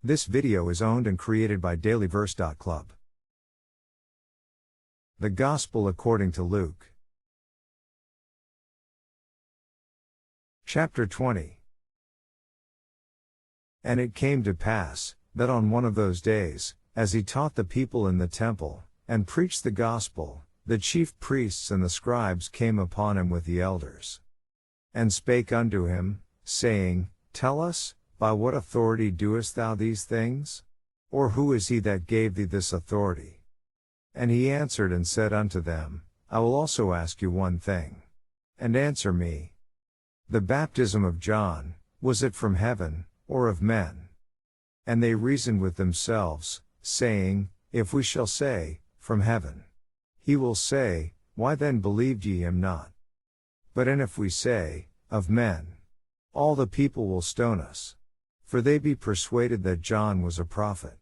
This video is owned and created by dailyverse.club. The Gospel according to Luke. Chapter 20. And it came to pass, that on one of those days, as he taught the people in the temple, and preached the gospel, the chief priests and the scribes came upon him with the elders, and spake unto him, saying, Tell us, by what authority doest thou these things? Or who is he that gave thee this authority? And he answered and said unto them, I will also ask you one thing. And answer me. The baptism of John, was it from heaven, or of men? And they reasoned with themselves, saying, If we shall say, From heaven, he will say, Why then believed ye him not? But and if we say, Of men, all the people will stone us. For they be persuaded that John was a prophet.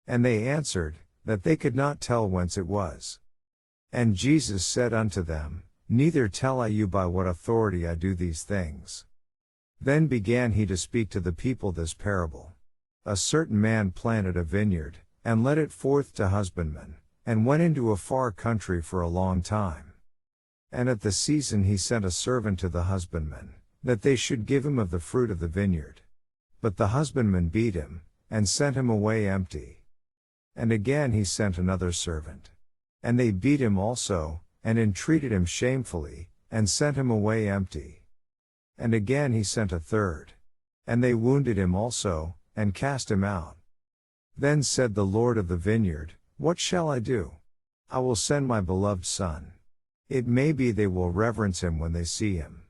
And they answered, that they could not tell whence it was. And Jesus said unto them, Neither tell I you by what authority I do these things. Then began he to speak to the people this parable. A certain man planted a vineyard, and led it forth to husbandmen, and went into a far country for a long time. And at the season he sent a servant to the husbandmen, that they should give him of the fruit of the vineyard. But the husbandman beat him, and sent him away empty. And again he sent another servant. And they beat him also, and entreated him shamefully, and sent him away empty. And again he sent a third. And they wounded him also, and cast him out. Then said the Lord of the vineyard, What shall I do? I will send my beloved son. It may be they will reverence him when they see him.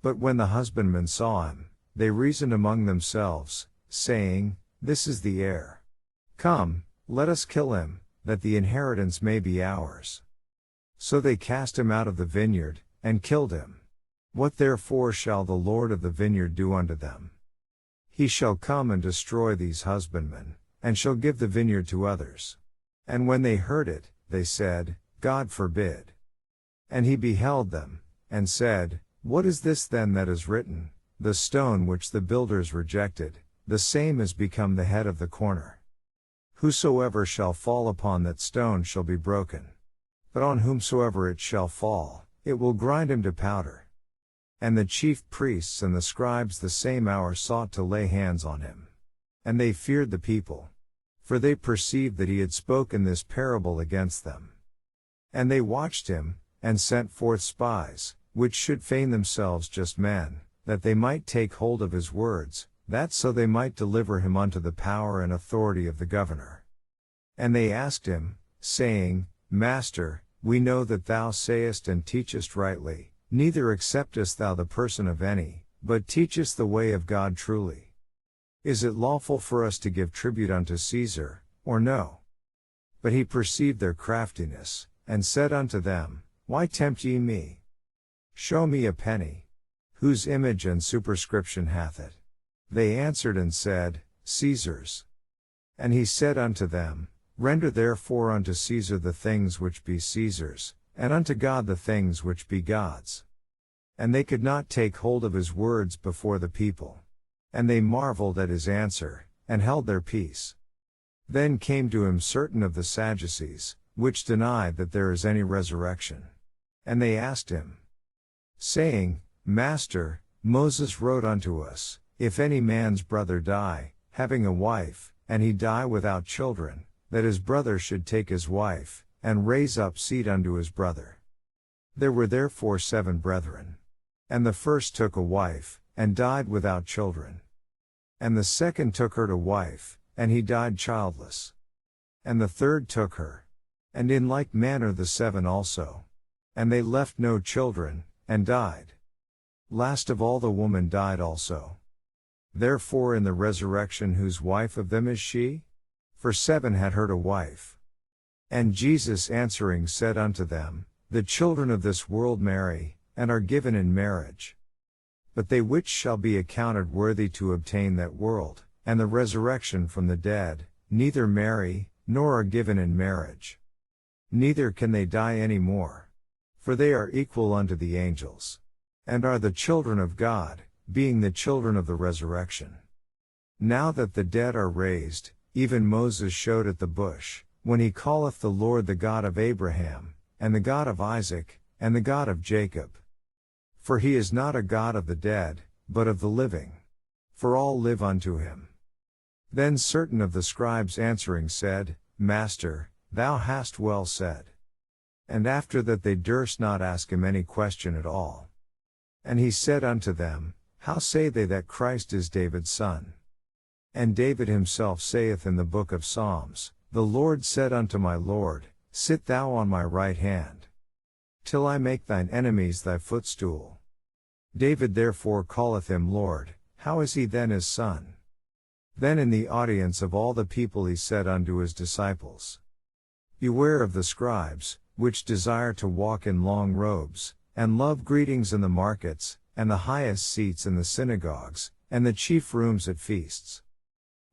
But when the husbandmen saw him, they reasoned among themselves, saying, This is the heir. Come, let us kill him, that the inheritance may be ours. So they cast him out of the vineyard, and killed him. What therefore shall the Lord of the vineyard do unto them? He shall come and destroy these husbandmen, and shall give the vineyard to others. And when they heard it, they said, God forbid. And he beheld them, and said, What is this then that is written? The stone which the builders rejected, the same is become the head of the corner. Whosoever shall fall upon that stone shall be broken. But on whomsoever it shall fall, it will grind him to powder. And the chief priests and the scribes the same hour sought to lay hands on him. And they feared the people. For they perceived that he had spoken this parable against them. And they watched him, and sent forth spies, which should feign themselves just men, that they might take hold of his words, that so they might deliver him unto the power and authority of the governor. And they asked him, saying, Master, we know that thou sayest and teachest rightly, neither acceptest thou the person of any, but teachest the way of God truly. Is it lawful for us to give tribute unto Caesar, or no? But he perceived their craftiness, and said unto them, Why tempt ye me? Show me a penny. Whose image and superscription hath it? They answered and said, Caesar's. And he said unto them, Render therefore unto Caesar the things which be Caesar's, and unto God the things which be God's. And they could not take hold of his words before the people. And they marveled at his answer, and held their peace. Then came to him certain of the Sadducees, which denied that there is any resurrection. And they asked him, saying, Master, Moses wrote unto us, If any man's brother die, having a wife, and he die without children, that his brother should take his wife, and raise up seed unto his brother. There were therefore 7 brethren. And the first took a wife, and died without children. And the second took her to wife, and he died childless. And the third took her. And in like manner the 7 also. And they left no children, and died. Last of all the woman died also. Therefore in the resurrection whose wife of them is she? For 7 had her to wife. And Jesus answering said unto them, The children of this world marry, and are given in marriage. But they which shall be accounted worthy to obtain that world, and the resurrection from the dead, neither marry, nor are given in marriage. Neither can they die any more. For they are equal unto the angels. And are the children of God, being the children of the resurrection. Now that the dead are raised, even Moses showed at the bush, when he calleth the Lord the God of Abraham, and the God of Isaac, and the God of Jacob. For he is not a God of the dead, but of the living. For all live unto him. Then certain of the scribes answering said, Master, thou hast well said. And after that they durst not ask him any question at all. And he said unto them, How say they that Christ is David's son? And David himself saith in the book of Psalms, The Lord said unto my Lord, Sit thou on my right hand, till I make thine enemies thy footstool. David therefore calleth him Lord. How is he then his son? Then in the audience of all the people he said unto his disciples, Beware of the scribes, which desire to walk in long robes, and love greetings in the markets, and the highest seats in the synagogues, and the chief rooms at feasts,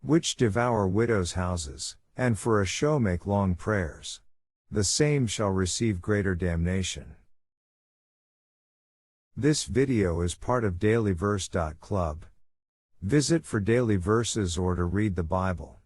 which devour widows' houses, and for a show make long prayers. The same shall receive greater damnation. This video is part of dailyverse.club. Visit for daily verses or to read the Bible.